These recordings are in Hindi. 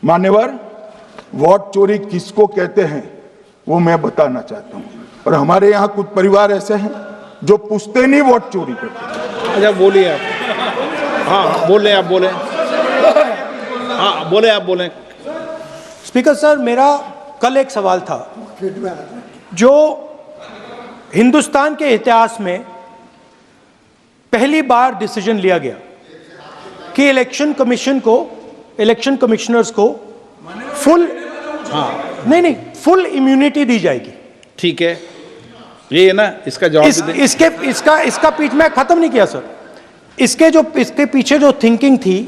मान्यवर, वोट चोरी किसको कहते हैं वो मैं बताना चाहता हूं। और हमारे यहाँ कुछ परिवार ऐसे हैं जो पूछते नहीं, वोट चोरी करते। अच्छा बोलिए आप। हाँ बोले आप, बोले। हाँ बोले आप, बोले। स्पीकर सर, मेरा कल एक सवाल था जो हिंदुस्तान के इतिहास में पहली बार डिसीजन लिया गया कि इलेक्शन कमिश्नर्स को फुल फुल इम्यूनिटी दी जाएगी। ठीक है, ये है ना, इसका जवाब इसका पीठ में खत्म नहीं किया सर। इसके पीछे जो थिंकिंग थी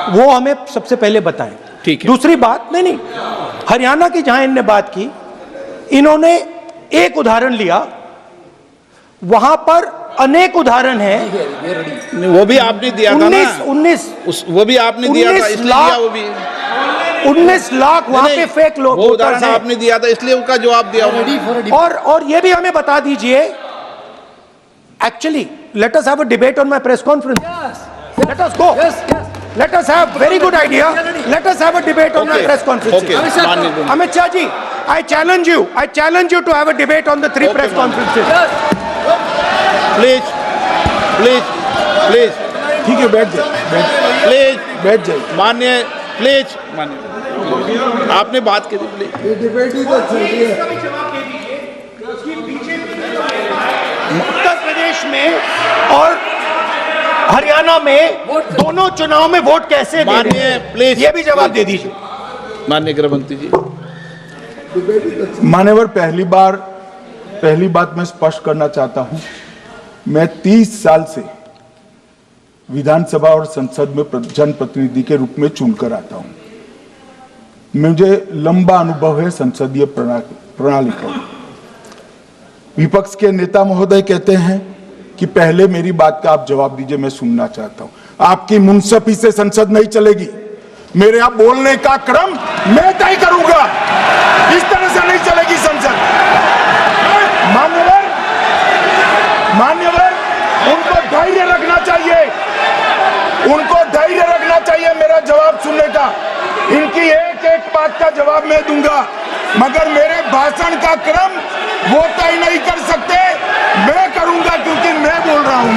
वो हमें सबसे पहले बताएं। ठीक है। दूसरी बात, नहीं हरियाणा की जहां इनने बात की, इन्होंने एक उदाहरण लिया, वहां पर अनेक उदाहरण हैं। वो भी आपने दिया था ना, 19 वो भी आपने दिया था, इसलिए दिया वो भी। 19 लाख वहां पे फेक लोग, वो उदाहरण आपने दिया था, इसलिए उसका जवाब दिया। और ये भी हमें बता दीजिए, actually let us have a debate on my press conference. Let us go, let us have very good idea, let us have a debate on my press conference. Amit Shah ji, I challenge you to have a debate on the 3 press conferences. Please ठीक है, बैठ जाइए माननीय, प्लीज माननीय, आपने बात की थी, प्लीज। डिबेट ही तो चल रही है। उत्तर प्रदेश में और हरियाणा में दोनों चुनाव में वोट कैसे दे रहे हैं, प्लीज ये भी जवाब दे दीजिए। माननीय गृह मंत्री जी। मान्यवर, पहली बात मैं स्पष्ट करना चाहता हूं, मैं 30 साल से विधानसभा और संसद में जनप्रतिनिधि के रूप में चुनकर आता हूं। मुझे लंबा अनुभव है संसदीय प्रणाली का। विपक्ष के नेता महोदय कहते हैं कि पहले मेरी बात का आप जवाब दीजिए, मैं सुनना चाहता हूं। आपकी मुनसफी से संसद नहीं चलेगी। मेरे आप बोलने का क्रम मैं तय करूंगा, इस तरह से नहीं चलेगी संसद। मान्यवर, उनको धैर्य रखना चाहिए, मेरा जवाब सुनने का। इनकी एक एक बात का जवाब मैं दूंगा, मगर मेरे भाषण का क्रम वो तय नहीं कर सकते, मैं करूंगा, क्योंकि मैं बोल रहा हूं।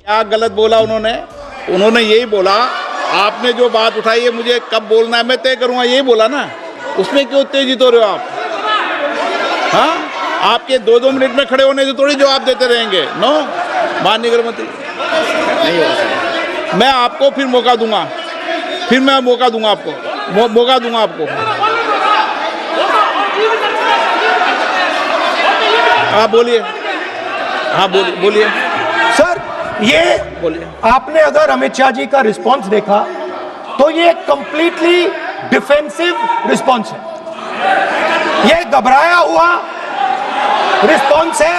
क्या गलत बोला उन्होंने यही बोला, आपने जो बात उठाई है मुझे कब बोलना है मैं तय करूंगा, यही बोला ना। उसमें क्यों उत्तेजित हो रहे हो आप? हाँ, आपके 2-2 मिनट में खड़े होने से थोड़ी जवाब देते रहेंगे। नो माननीय गृह मंत्री, नहीं हो सकता। मैं आपको फिर मौका दूंगा, आपको। हाँ बोलिए, बोलिए सर। ये बोलिए। आपने अगर अमित शाह जी का रिस्पांस देखा तो ये कंप्लीटली डिफेंसिव रिस्पांस है, ये घबराया हुआ रिस्पांस है,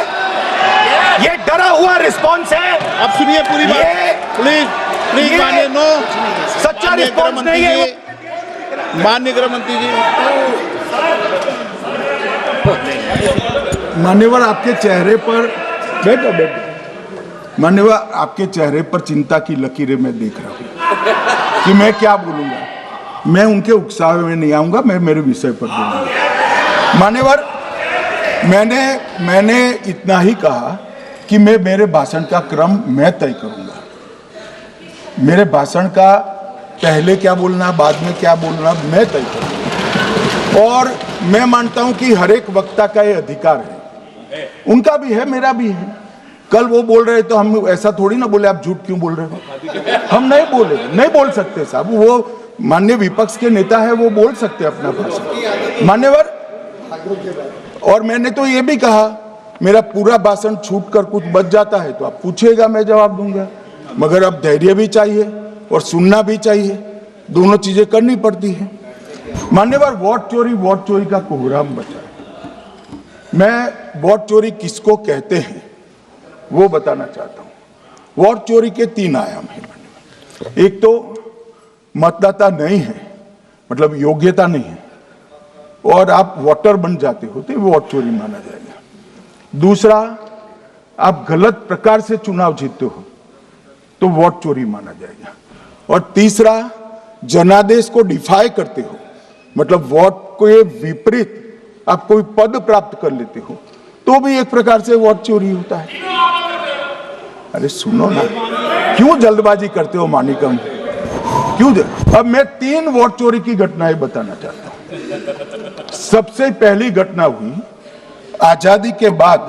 ये डरा हुआ रिस्पांस है। अब सुनिए पूरी बात, प्लीज माननीय, नो सच्चा रिस्पांस नहीं है। माननीय गृह मंत्री जी। मान्यवर, आपके चेहरे पर बैठो। मान्यवर, आपके चेहरे पर चिंता की लकीरें मैं देख रहा हूं कि मैं क्या बोलूंगा। मैं उनके उकसावे में नहीं आऊंगा, मैं मेरे विषय पर बोलूंगा। मान्यवर, मैंने इतना ही कहा कि मैं मेरे भाषण का क्रम मैं तय करूंगा। मेरे भाषण का पहले क्या बोलना, बाद में क्या बोलना, मैं तय करूंगा। और मैं मानता हूं कि हर एक वक्ता का ये अधिकार है, उनका भी है, मेरा भी है। कल वो बोल रहे तो हम ऐसा थोड़ी ना बोले आप झूठ क्यों बोल रहे हो, हम नहीं बोल सकते साहब। वो माननीय विपक्ष के नेता है, वो बोल सकते अपना भाषण। मान्यवर, और मैंने तो ये भी कहा, मेरा पूरा भाषण छूट कर कुछ बच जाता है तो आप पूछिएगा, मैं जवाब दूंगा। मगर अब धैर्य भी चाहिए और सुनना भी चाहिए, दोनों चीजें करनी पड़ती है। मान्यवर, वोट चोरी का कोहराम बचा। मैं वोट चोरी किसको कहते हैं वो बताना चाहता हूं। वोट चोरी के 3 आयाम हैं। एक तो मतदाता नहीं है, मतलब योग्यता नहीं है, और आप वोटर बन जाते हो तो वोट चोरी माना जाएगा। दूसरा, आप गलत प्रकार से चुनाव जीतते हो तो वोट चोरी माना जाएगा। और तीसरा, जनादेश को डिफाई करते हो, मतलब वोट के विपरीत आप कोई पद प्राप्त कर लेते हो तो भी एक प्रकार से वोट चोरी होता है। अरे सुनो ना, क्यों जल्दबाजी करते हो मानिकम, क्यों? अब मैं 3 वोट चोरी की घटनाएं बताना चाहता हूं। सबसे पहली घटना हुई, आजादी के बाद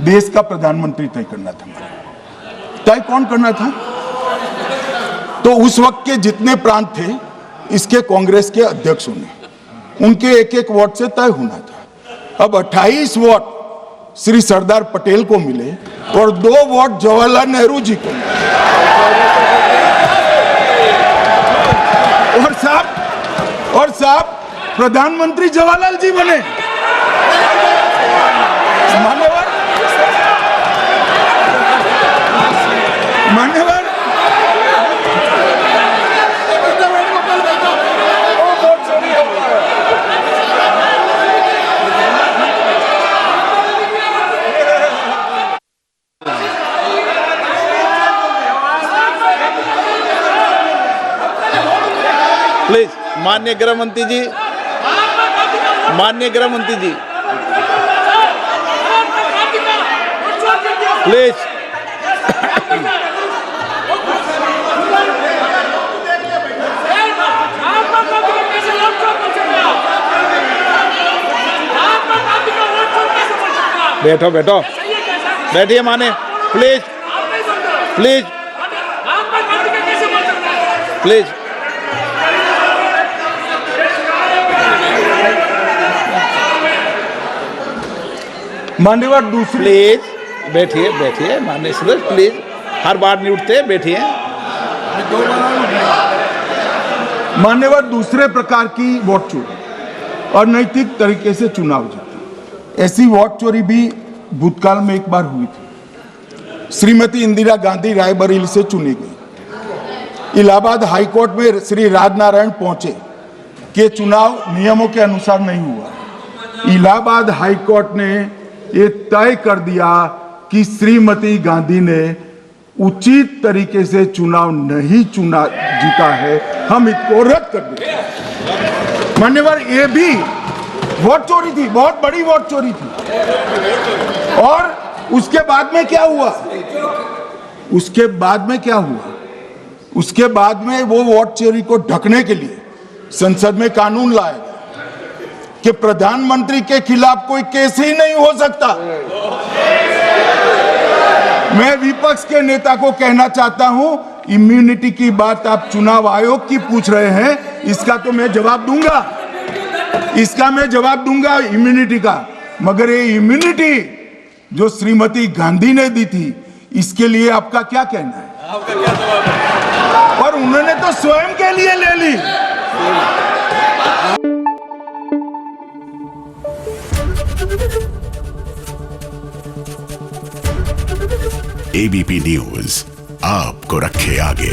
देश का प्रधानमंत्री तय करना था। तय कौन करना था? तो उस वक्त के जितने प्रांत थे, इसके कांग्रेस के अध्यक्षों ने, उनके एक एक वोट से तय होना था। अब 28 वोट श्री सरदार पटेल को मिले और 2 वोट जवाहरलाल नेहरू जी को मिले। और साहब प्रधानमंत्री जवाहरलाल जी बने। मान्यवर, मान्यवर, प्लीज, माननीय गृह मंत्री जी, माननीय गृह मंत्री जी, प्लीज। बैठो बैठो, बैठिए माने, प्लीज प्लीज प्लीज। मान्यवर, दूसरी, प्लीज बैठिए बैठिए माननीय सदस्य, प्लीज, हर बार नहीं उठते, बैठिए। मान्यवर, दूसरे प्रकार की वोट चोरी, अनैतिक तरीके से चुनाव जीतना, ऐसी वोट चोरी भी भूतकाल में एक बार हुई थी। श्रीमती इंदिरा गांधी रायबरेली से चुनी गई। इलाहाबाद हाईकोर्ट में श्री राजनारायण पहुंचे कि चुनाव नियमों के अनुसार नहीं हुआ। इलाहाबाद हाईकोर्ट ने ये तय कर दिया कि श्रीमती गांधी ने उचित तरीके से चुनाव नहीं जीता है, हम इसको रद्द कर देते। मान्यवर, ये भी वोट चोरी थी, बहुत बड़ी वोट चोरी थी। और उसके बाद में क्या हुआ? उसके बाद में क्या हुआ? उसके बाद में वो वोट चोरी को ढकने के लिए संसद में कानून लाया गया कि प्रधानमंत्री के खिलाफ कोई केस ही नहीं हो सकता। मैं विपक्ष के नेता को कहना चाहता हूं, इम्यूनिटी की बात आप चुनाव आयोग की पूछ रहे हैं, इसका तो मैं जवाब दूंगा, इसका मैं जवाब दूंगा इम्यूनिटी का। मगर ये इम्यूनिटी जो श्रीमती गांधी ने दी थी, इसके लिए आपका क्या कहना है? आपका क्या जवाब है? और उन्होंने तो स्वयं के लिए ले ली। एबीपी न्यूज आपको रखे आगे।